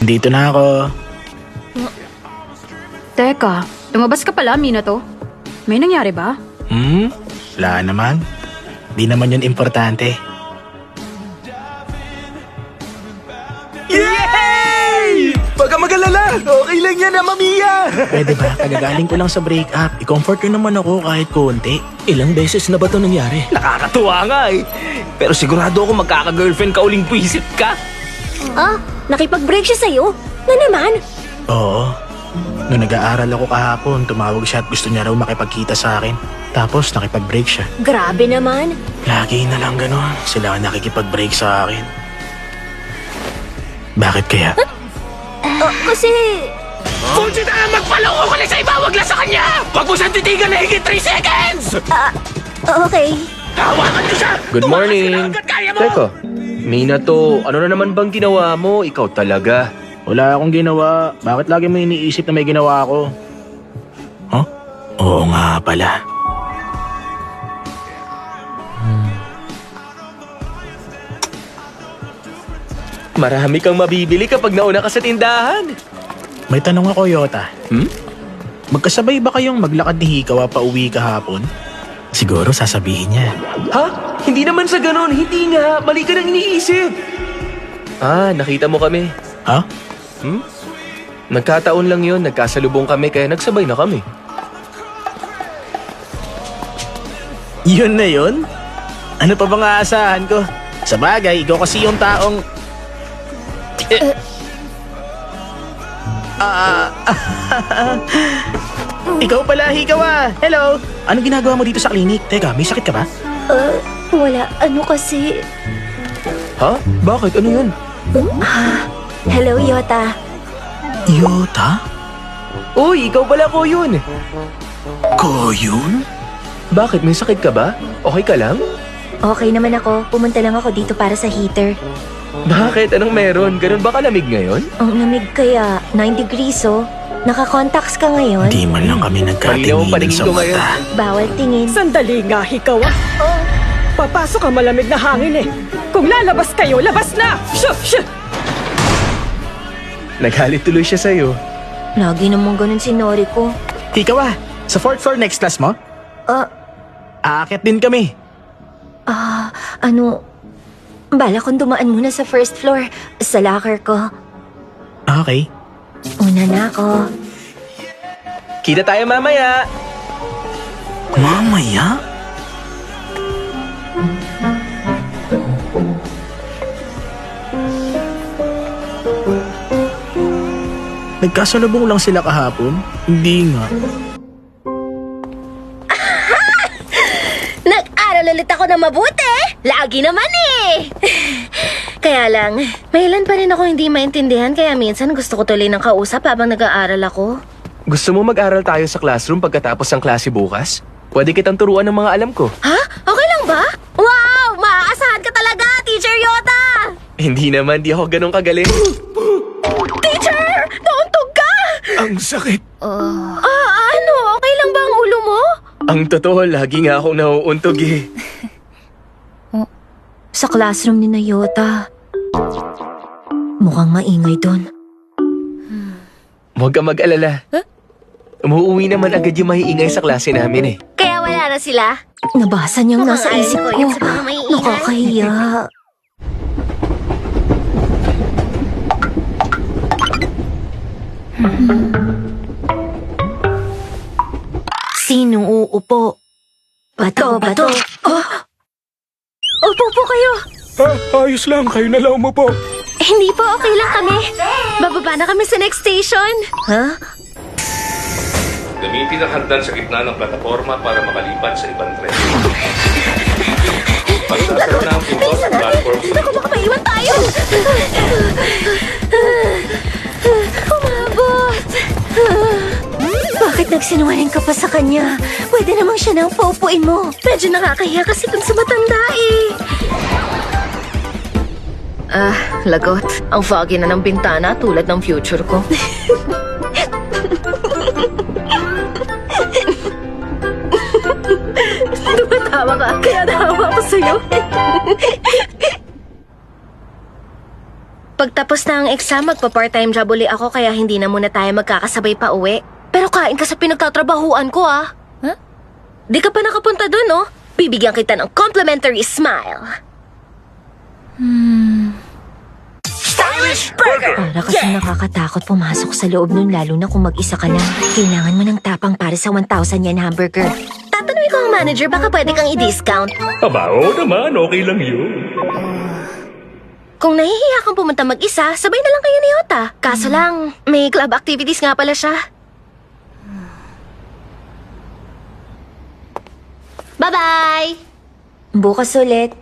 Dito na ako. Teka, lumabas ka pala, Minato. May nangyari ba? Wala naman. Di naman yun importante. Yay! Huwag ka mag-alala! Okay lang yan, Mamiya! Pwede ba? Kagagaling ko lang sa break-up. I-comfort nyo naman ako kahit konti. Ilang beses na ba ito nangyari? Nakakatuwa nga eh. Pero sigurado ako magkaka-girlfriend ka uling puisip ka. Ah, nakipag-break siya sa'yo? Na naman? Oo. Noong nag-aaral ako kahapon, tumawag siya at gusto niya raw makipagkita sa akin. Tapos nakipag-break siya. Grabe naman. Lagi na lang ganon. Sila ang nakikipag-break sa akin. Bakit kaya? Kasi... Fujita, magpaloko ka na sa iba! Wag lang sa kanya! Wag mo siyang titigan na higit 3 seconds! Okay. Hawakan niyo siya! Good Tumakas morning. ka na hanggat kaya mo! Teka, Minato, ano na naman bang ginawa mo? Ikaw talaga. Wala akong ginawa. Bakit lagi mo iniisip na may ginawa ako? Huh? Oo nga pala. Marami kang mabibili kapag nauna ka sa tindahan. May tanong ako, Yota. Hmm? Magkasabay ba kayong maglakad ni Hikawa pa uwi kahapon? Siguro sasabihin niya. Ha? Hindi naman sa ganun. Hindi nga. Mali ka nang iniisip. Ah, nakita mo kami. Ha? Nagkataon lang yun. Nagkasalubong kami kaya nagsabay na kami. Yun na yun? Ano pa bang aasahan ko? Sa bagay, ikaw kasi yung taong... Ikaw pala, Hikawa! Hello! Anong ginagawa mo dito sa klinik? Teka, may sakit ka ba? Wala. Ano kasi... Ha? Bakit? Ano yun? Hello, Yota. Yota? Uy, ikaw pala ko yun. Ko yun? Bakit? May sakit ka ba? Okay ka lang? Okay naman ako. Pumunta lang ako dito para sa heater. Bakit? Anong meron? Ganun ba kalamig ngayon? Ang lamig kaya. 9 degrees, oh. Naka-contacts ka ngayon? Di man lang kami Malinaw ang nagkatinginan paningin sa ko ngayon. mata. Bawal tingin. Sandali nga, Hikawa. Papasok ang malamig na hangin eh. Kung lalabas kayo, labas na! Shoo! Shoo! Naghalit tuloy siya sa'yo. Lagi namang ganun si Noriko. Hikawa, sa 4th floor next class mo? Aakyat din kami. Bala kong dumaan muna sa first floor, sa locker ko. Okay. Una na ako. Kita tayo mamaya! Mamaya? Nagkasalubong lang sila kahapon? Hindi nga. Nag-aral ulit ako na mabuti! Lagi naman eh! Kaya lang, may ilan pa rin ako hindi maintindihan kaya minsan gusto ko tuloy ng kausap habang nag-aaral ako. Gusto mo mag-aral tayo sa classroom pagkatapos ng klase bukas? Pwede kitang turuan ng mga alam ko. Ha? Okay lang ba? Wow! Maaasahan ka talaga, Teacher Yota! Hindi naman, di ako ganun kagaling. Teacher! Nauntog ka! Ang sakit! Ano? Okay lang ba ang ulo mo? Ang totoo, lagi nga akong nauuntog eh. Sa classroom ni Nayota. Mukhang maingay doon. Huwag ka mag-alala. Umuwi naman agad yung maiingay sa klase namin eh. Kaya wala na sila? Nabasa niyang nasa isip ko. Nakakahiya. Sinong uupo? Bato, bato. Upo po kayo. Ayos lang, kayo na lang mo po. Hindi po, okay lang kami. Bababa na kami sa next station. Ha? Gamitin ang hagdan sa gitna ng plataforma para makalipat sa ibang tren. Pagsasara na ang pinto sa platform. Naku, baka maiwan tayo. Umabot. Bakit nagsinungaling ka pa sa kanya? Pwede namang siya nang paupuin mo. Medyo nakakahiya kasi dun sa matanda eh. Lagot. Ang foggy na ng bintana tulad ng future ko. Tumatawa ka, kaya nahawa ko sa'yo. Pagtapos na ang exam, magpa-part-time job uli ako kaya hindi na muna tayo magkakasabay pa uwi. Pero kain ka sa pinagtatrabahuan ko, ah. Huh? Di ka pa nakapunta dun, no? Bibigyan kita ng complimentary smile. Stylish Burger! Para kasi nakakatakot pumasok sa loob nun lalo na kung mag-isa ka lang. Kailangan mo ng tapang para sa 1,000 yen hamburger. Tatanungin ko ang manager, baka pwede kang i-discount. Aba, oo naman, okay lang yun. Kung nahihiya kang pumunta mag-isa, sabay na lang kayo ni Yota. Kaso lang, may club activities nga pala siya. Bye-bye! Bukas ulit.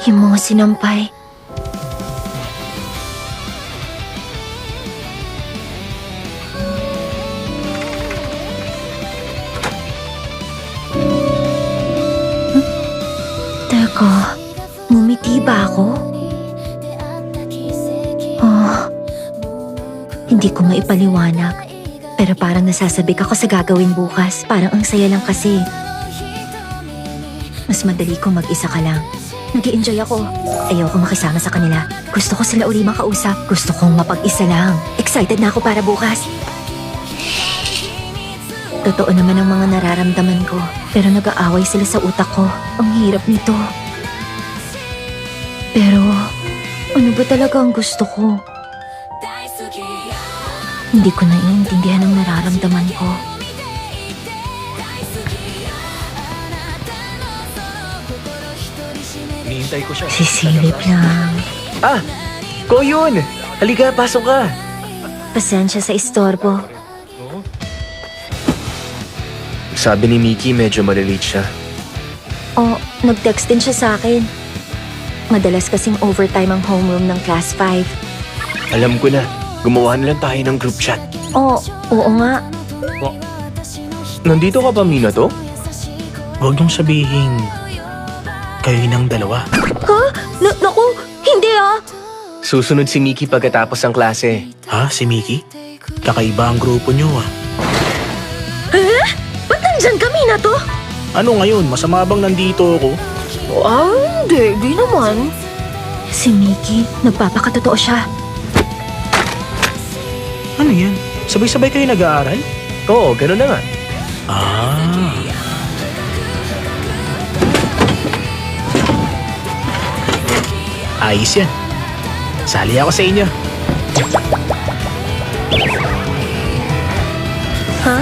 Yung mga sinampay. Teka, ngumiti ba ako? Hindi ko maipaliwanag. Pero parang nasasabik ako sa gagawin bukas. Parang ang saya lang kasi. Mas madali kung mag-isa ka lang. Nag-i-enjoy ako. Ayoko makisama sa kanila. Gusto ko sila uli makausap. Gusto kong mapag-isa lang. Excited na ako para bukas. Totoo naman ang mga nararamdaman ko. Pero nag-aaway sila sa utak ko. Ang hirap nito. Pero, ano ba talaga ang gusto ko? Hindi ko naiintindihan ang nararamdaman ko. Hinihintay ko siya. Sisilip lang. Ah! Ko yun! Halika, pasok ka! Pasensya sa istorbo. Sabi ni Mickey, medyo malilate siya. O, nag-text din siya sa akin. Madalas kasing overtime ang homeroom ng class 5. Alam ko na, gumawa na lang tayo ng group chat. Oo nga. Nandito ka ba, Minato? Huwag niyong sabihin, kayo ng dalawa. Ha? Naku, hindi ah. Susunod si Mickey pagkatapos ng klase. Ha, si Mickey? Kakaiba ang grupo niyo ah. Ba't nandyan kami na to? Ano ngayon, masama bang nandito ako? Hindi naman. Si Mickey, nagpapakatotoo siya. Ano yan? Sabay-sabay kayo nag-aaral? Oo, ganun na nga. Ah. Ayos yan. Sali ako sa inyo. Ha?